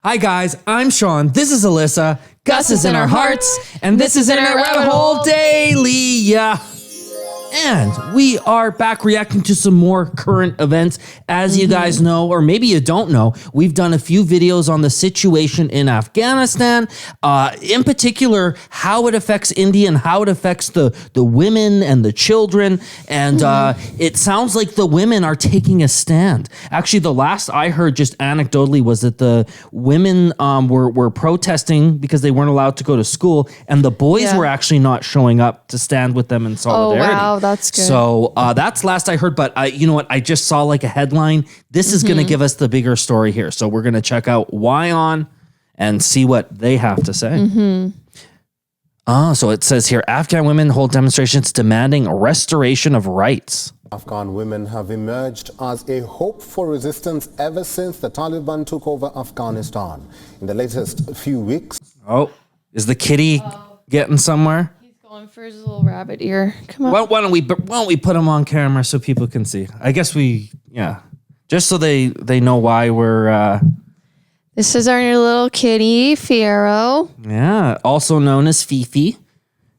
Hi guys, I'm Sean. This is Alyssa. Gus is in our hearts, and this is Internet Rabbit Hole Daily. And we are back reacting to some more current events. As you guys know, or maybe you don't know, we've done a few videos on the situation in Afghanistan, in particular, how it affects India and how it affects the women and the children. And it sounds like the women are taking a stand. Actually, the last I heard just anecdotally was that the women were protesting because they weren't allowed to go to school, and the boys were actually not showing up to stand with them in solidarity. Oh, wow. That's good. So that's last I heard, but you know what? I just saw like a headline. This is going to give us the bigger story here. So we're going to check out WION and see what they have to say. So it says here, Afghan women hold demonstrations demanding restoration of rights. Afghan women have emerged as a hope for resistance ever since the Taliban took over Afghanistan. In the latest few weeks... Oh, is the kitty getting somewhere? Going for his little rabbit ear. Come on. Well, why don't we put him on camera so people can see? I guess just so they know why we're. This is our new little kitty, Fiero. Yeah, also known as Fifi,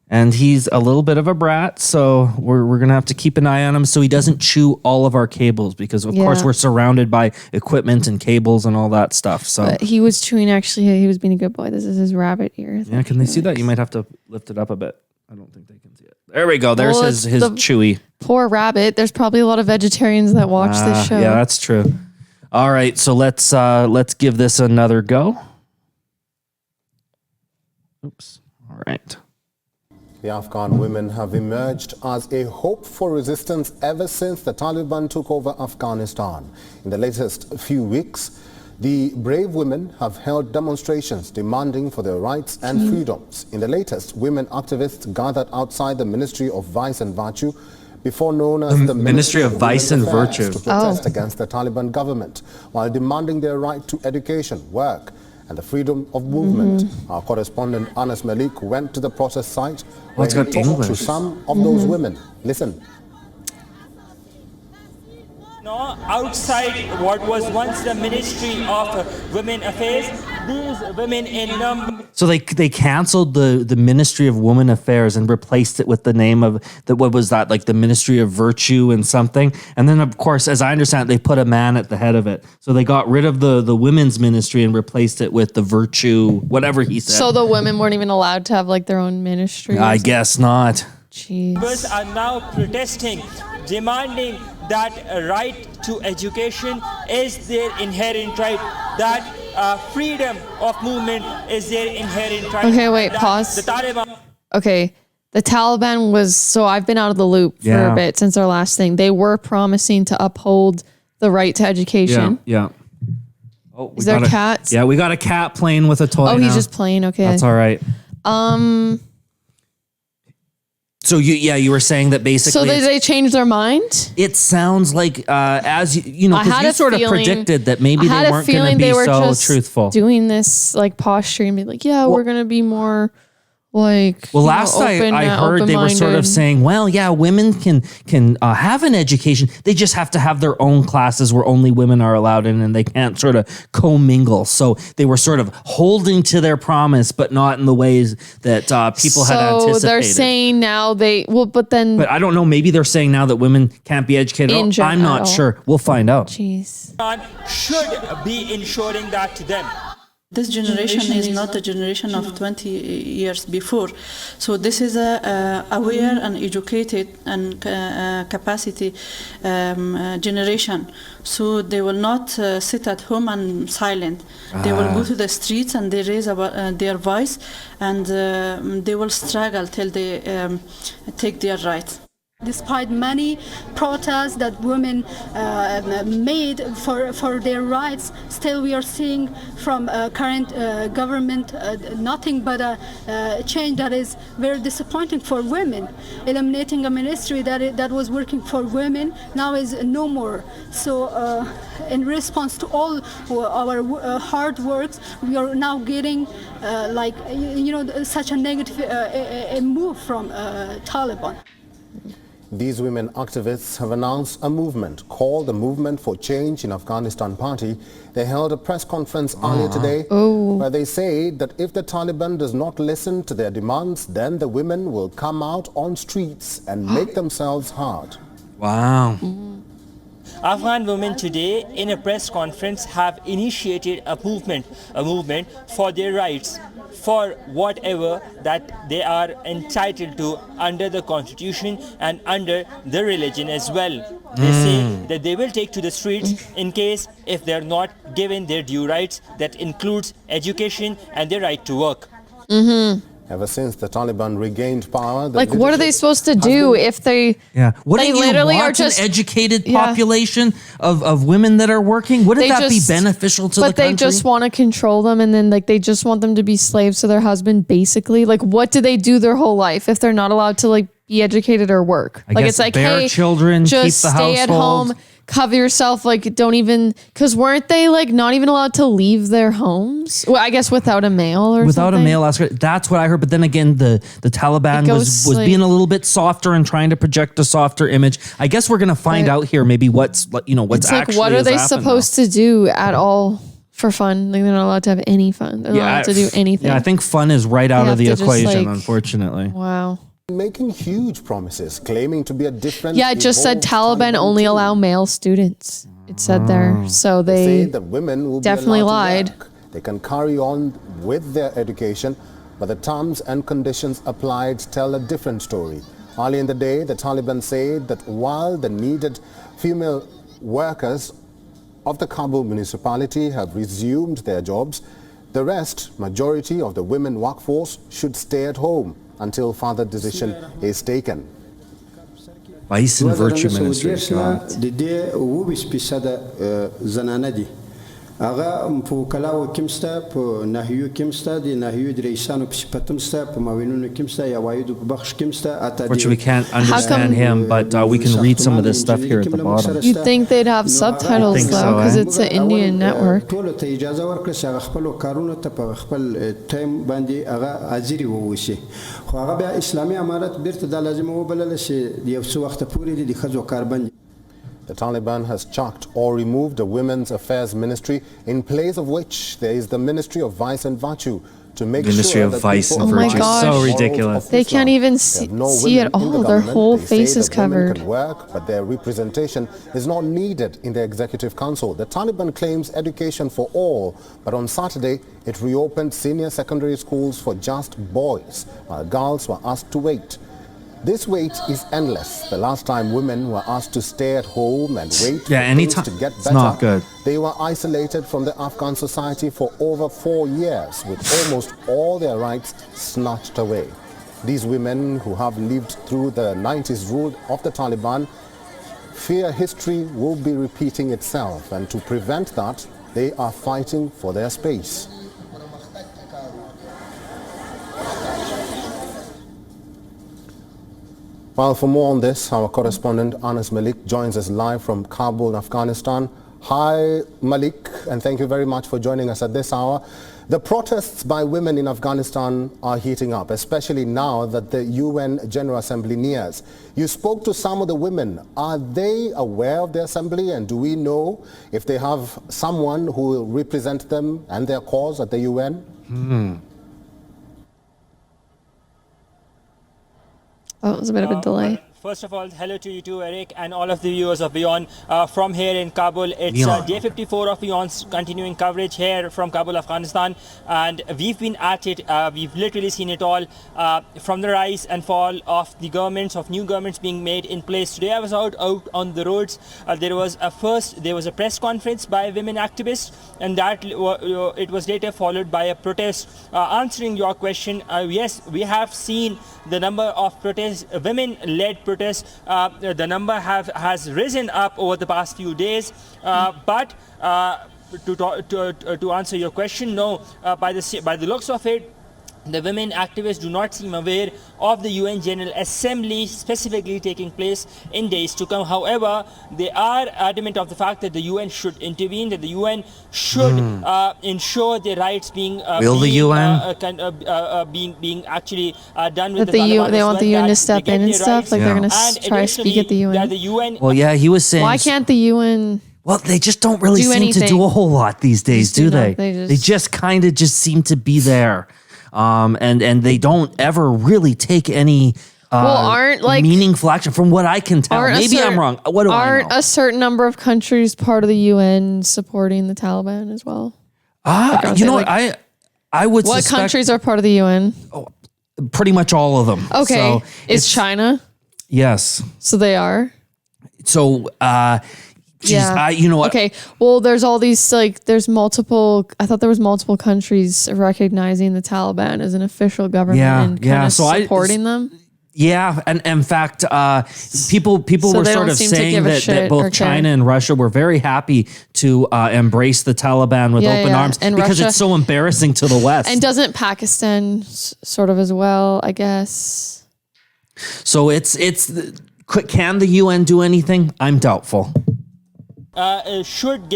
and he's a little bit of a brat, so we're gonna have to keep an eye on him so he doesn't chew all of our cables because of course we're surrounded by equipment and cables and all that stuff. So but he was chewing. Actually, he was being a good boy. This is his rabbit ear. Yeah, can they see that? You might have to lift it up a bit. I don't think they can see it. There we go. There's his chewy. Poor rabbit. There's probably a lot of vegetarians that watch this show. Yeah, that's true. All right, so let's give this another go. Oops. All right. The Afghan women have emerged as a hope for resistance ever since the Taliban took over Afghanistan. In the latest few weeks, the brave women have held demonstrations demanding for their rights and freedoms. In the latest, women activists gathered outside the Ministry of Vice and Virtue, before known as the Ministry of Vice and Virtue, to protest against the Taliban government, while demanding their right to education, work, and the freedom of movement. Our correspondent Anas Malik went to the protest site where he talked to some of those women. Listen. Outside what was once the Ministry of Women Affairs, these women in number. So they canceled the Ministry of Women Affairs and replaced it with the name of what was that, like the Ministry of Virtue and something. And then of course, as I understand it, they put a man at the head of it. So they got rid of the women's ministry and replaced it with the Virtue, whatever he said. So the women weren't even allowed to have like their own ministry. I guess not. Jeez. Are now protesting, demanding that a right to education is their inherent right, that freedom of movement is their inherent right. Okay, wait, pause. The Taliban. Okay, the Taliban was, so I've been out of the loop for a bit since our last thing. They were promising to uphold the right to education. Yeah. Oh, is there cats? Yeah, we got a cat playing with a toy. Oh, he's just playing. Okay. That's all right. So you were saying that basically. So they changed their mind? It sounds like as you know, because you sort of predicted that maybe they weren't going to be so truthful. Doing this like posture and be like, we're going to be more like. Well, last I heard they were sort of saying, well, yeah, women can have an education. They just have to have their own classes where only women are allowed in, and they can't sort of commingle. So they were sort of holding to their promise, but not in the ways that people had anticipated. So they're saying now but I don't know. Maybe they're saying now that women can't be educated. I'm not sure. We'll find out. Jeez. Should be ensuring that to them. This generation is not the generation of 20 years before. So this is a aware and educated and capacity generation. So they will not sit at home and silent. They will go to the streets and they raise their voice, and they will struggle till they take their rights. Despite many protests that women made for their rights, still we are seeing from current government nothing but a change that is very disappointing for women. Eliminating a ministry that was working for women now is no more. So in response to all our hard works, we are now getting such a negative move from Taliban. These women activists have announced a movement called the Movement for Change in Afghanistan Party. They held a press conference earlier today where they say that if the Taliban does not listen to their demands, then the women will come out on streets and make themselves heard. Wow. Afghan women today in a press conference have initiated a movement for their rights, for whatever that they are entitled to under the constitution and under the religion as well. They say that they will take to the streets in case if they are not given their due rights, that includes education and their right to work. Ever since the Taliban regained power, the Like, what are they leadership supposed to has do been- if they? Yeah. What They do you literally want are just an educated yeah. population of women that are working? Wouldn't They that just- be beneficial to the But country? they just want to control them, and then like they just want them to be slaves to their husband, basically. Like, what do they do their whole life if they're not allowed to like be educated or work? I Like, guess it's like, bear hey, children, just keep the stay at household. home, cover yourself. Like, don't even because weren't they like not even allowed to leave their homes? Well, I guess without a mail or Without something. a male escort. That's what I heard. But then again, the Taliban It was goes, like- being a little bit softer and trying to project a softer image. I guess we're going to find But- out here maybe what's what's It's like, actually what are has they happened supposed to do at all for fun? Like, they're not allowed to have any fun. They're not allowed to do anything. Yeah, I think fun is right out They of the have to just, equation, like- unfortunately. Wow. making huge promises, claiming to be a different. Yeah, it just said evolved Taliban only team. allow male students. It said there. So They say they that women will definitely be allowed lied. to work. They can carry on with their education, but the terms and conditions applied tell a different story. Early in the day, the Taliban said that while the needed female workers of the Kabul municipality have resumed their jobs, the rest, majority of the women workforce, should stay at home until further decision is taken. Vice and Virtue Ministry. God. د دې 20% زنانه دي هغه په وکلاو کې مسته په ناحیو کې مسته د ناحیو د رئیسانو په صفتم مسته په معاونونو کې مسته یا وایدو په بخش کې مسته اته Unfortunately, we can't understand him, but we can read some of this stuff here at the bottom. You'd think they'd have subtitles think though, so, because eh? it's an Indian network. ټول ته اجازه ورکړه چې هغه خپل کارونه ته په خپل ټایم باندې هغه حاضری ووسی خو هغه بیا اسلامي امارت بیرته د لازم وبلل چې یو څو وخت پورې د خځو کار بند. The Taliban has chucked or removed the Women's Affairs Ministry, in place of which there is the Ministry of Vice and Virtue, to make Ministry sure of that Vice people and Oh my apply gosh. the So morals ridiculous. of They Islam. can't even They have no see it women in the all. Their government. whole They say face is that women covered. can work, but their representation is not needed in the Executive Council. The Taliban claims education for all, but on Saturday it reopened senior secondary schools for just boys, while girls were asked to wait. This wait is endless. The last time women were asked to stay at home and wait for anytime. things to get It's better, not good. they were isolated from the Afghan society for over 4 years, with almost all their rights snatched away. These women, who have lived through the 90s rule of the Taliban, fear history will be repeating itself, and to prevent that, they are fighting for their space. Well, for more on this, our correspondent Anas Malik joins us live from Kabul, Afghanistan. Hi, Malik, and thank you very much for joining us at this hour. The protests by women in Afghanistan are heating up, especially now that the UN General Assembly nears. You spoke to some of the women. Are they aware of the assembly, and do we know if they have someone who will represent them and their cause at the UN? Oh, it was a bit of a delay. First of all, hello to you too, Eric, and all of the viewers of WION from here in Kabul. It's day 54 of WION's continuing coverage here from Kabul, Afghanistan, and we've been at it. We've literally seen it all from the rise and fall of the governments, of new governments being made in place. Today I was out on the roads. There was a press conference by women activists, and that it was later followed by a protest. Answering your question, yes, we have seen the number of protests, women-led protests, the number has risen up over the past few days. But to answer your question, no. By the looks of it, the women activists do not seem aware of the UN General Assembly specifically taking place in days to come. However, they are adamant of the fact that the UN should intervene, that the UN should ensure their rights being being actually done with That the Taliban. they want the UN to that step they in get and their stuff. rights. Like they're going And to try to speak at the additionally, that UN. the UN Well, yeah, he was saying. Why can't the UN? Well, they just don't really do seem to do anything? a whole lot these days, Just do do they? not- they They just- just kind of just seem to be there. And they don't ever really take any aren't like meaningful action from what I can tell. aren't a Maybe I'm cer- wrong. What do I aren't know? a certain number of countries part of the UN supporting the Taliban as well? You know what? I would What suspect countries are part of the UN? pretty much all of them. Okay, So is it's- China? Yes. So they are. So, you know what? Okay. Well, there's all these there's multiple. I thought there was multiple countries recognizing the Taliban as an official government Yeah, and kind yeah. of So supporting them. Yeah, and in fact, people So were they sort don't of seem to saying give a that shit or both care. China and Russia were very happy to embrace the Taliban with Yeah, open yeah. arms And because Russia- it's so embarrassing to the West. And doesn't Pakistan sort of as well? I guess. So can the UN do anything? I'm doubtful. should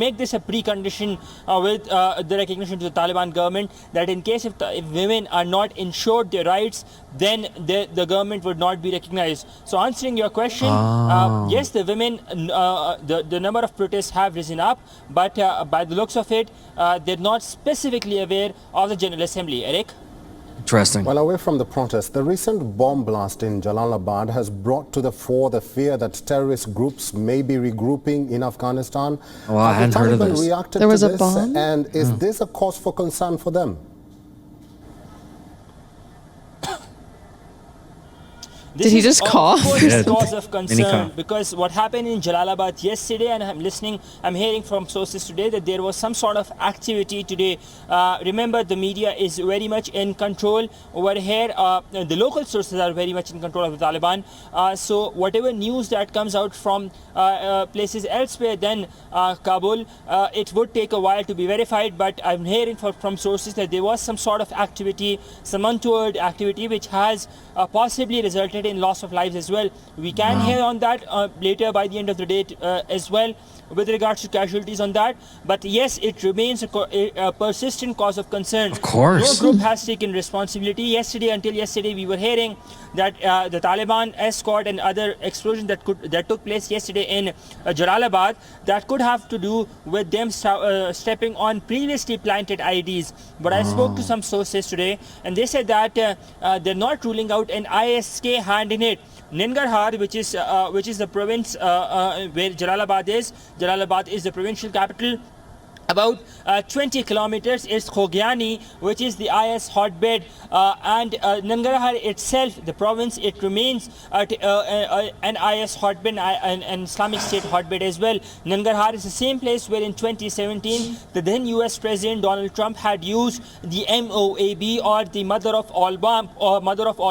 make this a precondition with the recognition to the Taliban government that in case if women are not ensured their rights, then the government would not be recognized. So answering your question, yes, the women, the number of protests have risen up, but by the looks of it, they're not specifically aware of the General Assembly. Eric? Interesting. Well, away from the protest, the recent bomb blast in Jalalabad has brought to the fore the fear that terrorist groups may be regrouping in Afghanistan. Oh, I hadn't heard of this. Reacted There was to a this, bomb? and is this a cause for concern for them? Did he just cough? Of course, He it's did. cause of Mini concern cough. because what happened in Jalalabad yesterday, and I'm hearing from sources today that there was some sort of activity today. Remember, the media is very much in control over here. The local sources are very much in control of the Taliban. So whatever news that comes out from places elsewhere than Kabul, it would take a while to be verified. But I'm hearing from sources that there was some sort of activity, some untoward activity, which has possibly resulted in loss of lives as well. We can hear on that later by the end of the day as well with regards to casualties on that. But yes, it remains a persistent cause of concern. Of course. No group has taken responsibility. Until yesterday, we were hearing that the Taliban escort and other explosions that took place yesterday in Jalalabad, that could have to do with them stepping on previously planted IEDs. But I spoke to some sources today, and they said that they're not ruling out an ISK hand in it. Nangarhar, which is the province where Jalalabad is. Jalalabad is the provincial capital. About 20 kilometers is Khogyani, which is the IS hotbed, and Nangarhar itself, the province, it remains an IS hotbed, an Islamic State hotbed as well. Nangarhar is the same place where in 2017 the then US President Donald Trump had used the MOAB, or the mother of all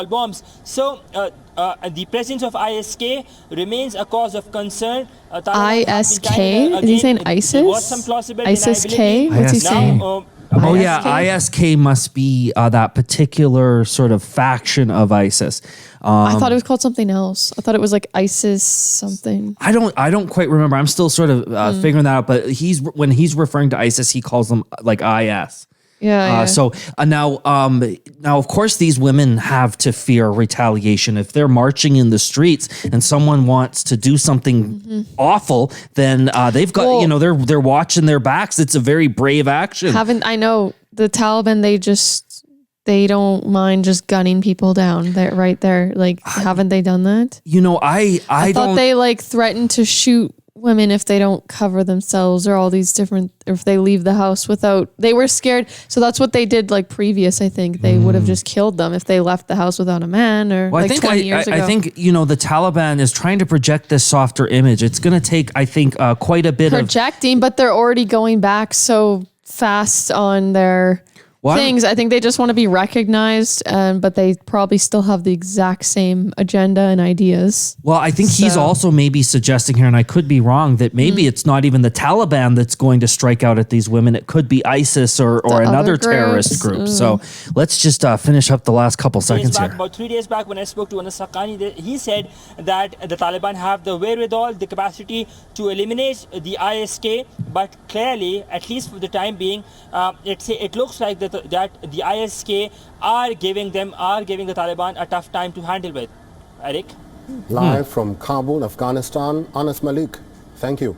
bombs. So the presence of ISK remains a cause of concern. ISK? Is he saying ISIS? There was some plausible ISIS-K? deniability. What's he ISK? saying? Oh yeah, ISK? ISK must be that particular sort of faction of ISIS. I thought it was called something else. I thought it was like ISIS something. I don't quite remember. I'm still sort of figuring that out. But when he's referring to ISIS, he calls them like IS. Yeah. So now, of course, these women have to fear retaliation. If they're marching in the streets and someone wants to do something awful, then they've got, Well- they're watching their backs. It's a very brave action. I know the Taliban, they don't mind just gunning people down there, right there. Like, haven't they done that? I thought don't. they threatened to shoot women if they don't cover themselves, or all these different, or if they leave the house without, they were scared. So that's what they did previous. I think they would have just killed them if they left the house without a man, or Well, I think 20 years ago. I think the Taliban is trying to project this softer image. It's going to take, I think, quite a bit of. Projecting, but they're already going back so fast on their things. I think they just want to be recognized, but they probably still have the exact same agenda and ideas. Well, I think he's also maybe suggesting here, and I could be wrong, that maybe it's not even the Taliban that's going to strike out at these women. It could be ISIS or another terrorist group. So let's just finish up the last couple seconds here. About 3 days back when I spoke to Anas Haqqani, he said that the Taliban have the wherewithal, the capacity to eliminate the ISK, but clearly, at least for the time being, it looks like that the ISK are giving the Taliban a tough time to handle with. Eric? Live from Kabul, Afghanistan, Anas Malik. Thank you.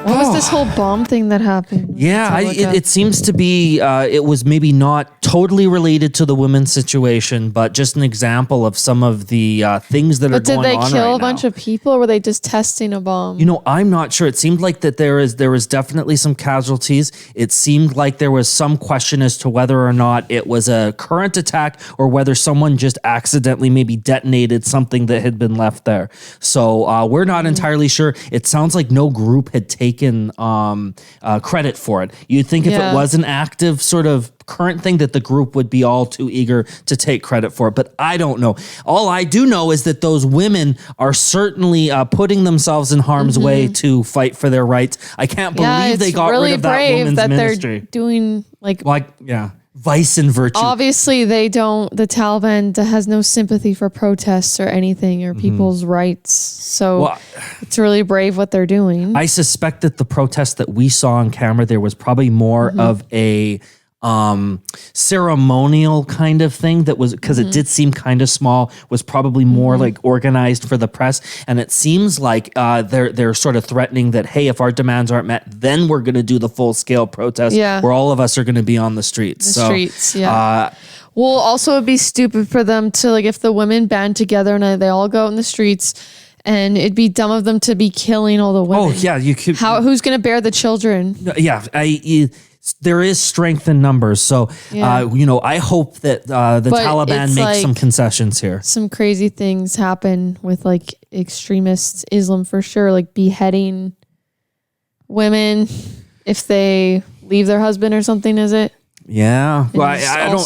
What was this whole bomb thing that happened? Yeah, it seems to be, it was maybe not totally related to the women's situation, but just an example of some of the things that are going on right now. But did they kill a bunch of people, or were they just testing a bomb? You know, I'm not sure. It seemed like that there was definitely some casualties. It seemed like there was some question as to whether or not it was a current attack or whether someone just accidentally maybe detonated something that had been left there. So we're not entirely sure. It sounds like no group had taken credit for it. You'd think if it was an active sort of current thing that the group would be all too eager to take credit for it, but I don't know. All I do know is that those women are certainly putting themselves in harm's way to fight for their rights. I can't believe they got rid of that women's ministry. They're doing vice and virtue. Obviously, the Taliban has no sympathy for protests or anything or people's rights. So it's really brave what they're doing. I suspect that the protest that we saw on camera, there was probably more of a ceremonial kind of thing that was, because it did seem kind of small, was probably more like organized for the press. And it seems like they're sort of threatening that, hey, if our demands aren't met, then we're going to do the full scale protest where all of us are going to be on the streets. Well, also it'd be stupid for them to, like, if the women band together and they all go out in the streets, and it'd be dumb of them to be killing all the women. Oh yeah, you could. Who's going to bear the children? Yeah, there is strength in numbers. So, I hope that the Taliban makes some concessions here. Some crazy things happen with like extremist Islam for sure, like beheading women if they leave their husband or something, is it? Yeah, well,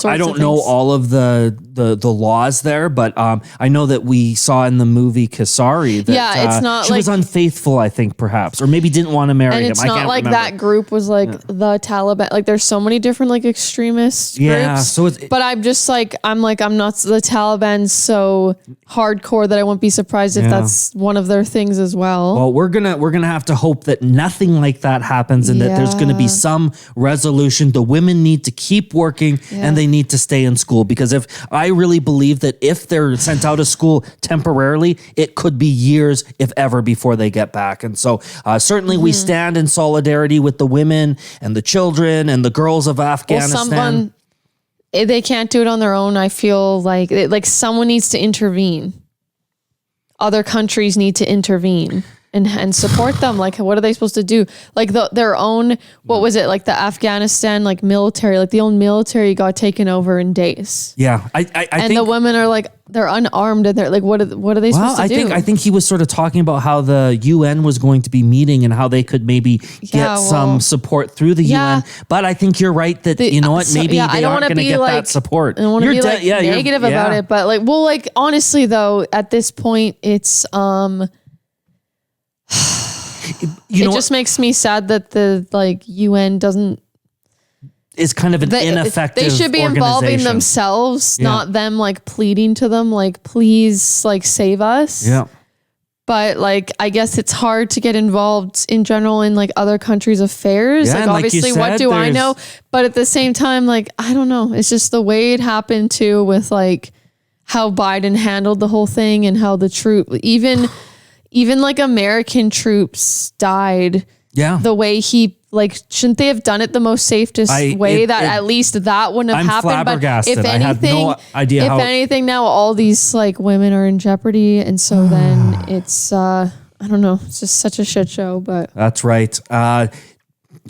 I don't know all of the laws there, but I know that we saw in the movie Kasari that it's not she was unfaithful, I think, perhaps, or maybe didn't want to marry him. It's not like that group was like the Taliban. Like, there's so many different like extremist groups. So but I'm just like I'm not the Taliban so hardcore that I wouldn't be surprised if that's one of their things as well. Well, we're gonna have to hope that nothing like that happens and that there's gonna be some resolution. The women need to keep working and they need to stay in school, because I really believe that if they're sent out of school temporarily, it could be years, if ever, before they get back. And so certainly we stand in solidarity with the women and the children and the girls of Afghanistan. They can't do it on their own. I feel like someone needs to intervene. Other countries need to intervene and support them. Like, what are they supposed to do? Like their own, what was it? Like the Afghanistan, like military, like the old military got taken over in days. Yeah. I think the women are like, they're unarmed and they're like, what are they supposed to do? I think he was sort of talking about how the UN was going to be meeting and how they could maybe get some support through the UN. But I think you're right that, you know what, maybe they aren't going to get that support. I don't want to be negative about it, but like, honestly though, at this point, it's, it just makes me sad that the UN doesn't. It's kind of an ineffective. They should be involving themselves, not them like pleading to them, like, please, like, save us. Yeah. But like, I guess it's hard to get involved in general in like other countries' affairs. Yeah, like, obviously, what do I know? But at the same time, like, I don't know. It's just the way it happened too, with like how Biden handled the whole thing and how the even like American troops died. Yeah. The way he, like, shouldn't they have done it the most safest way that at least that wouldn't have happened? Flabbergasted. But if anything, I had no idea anything, now all these like women are in jeopardy. And so then it's, I don't know. It's just such a shit show, but. That's right.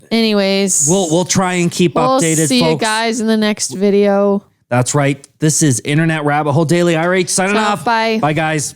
Anyways. We'll try and keep updated, folks. See you guys in the next video. That's right. This is Internet Rabbit Hole Daily. RH signing off. Bye. Bye, guys.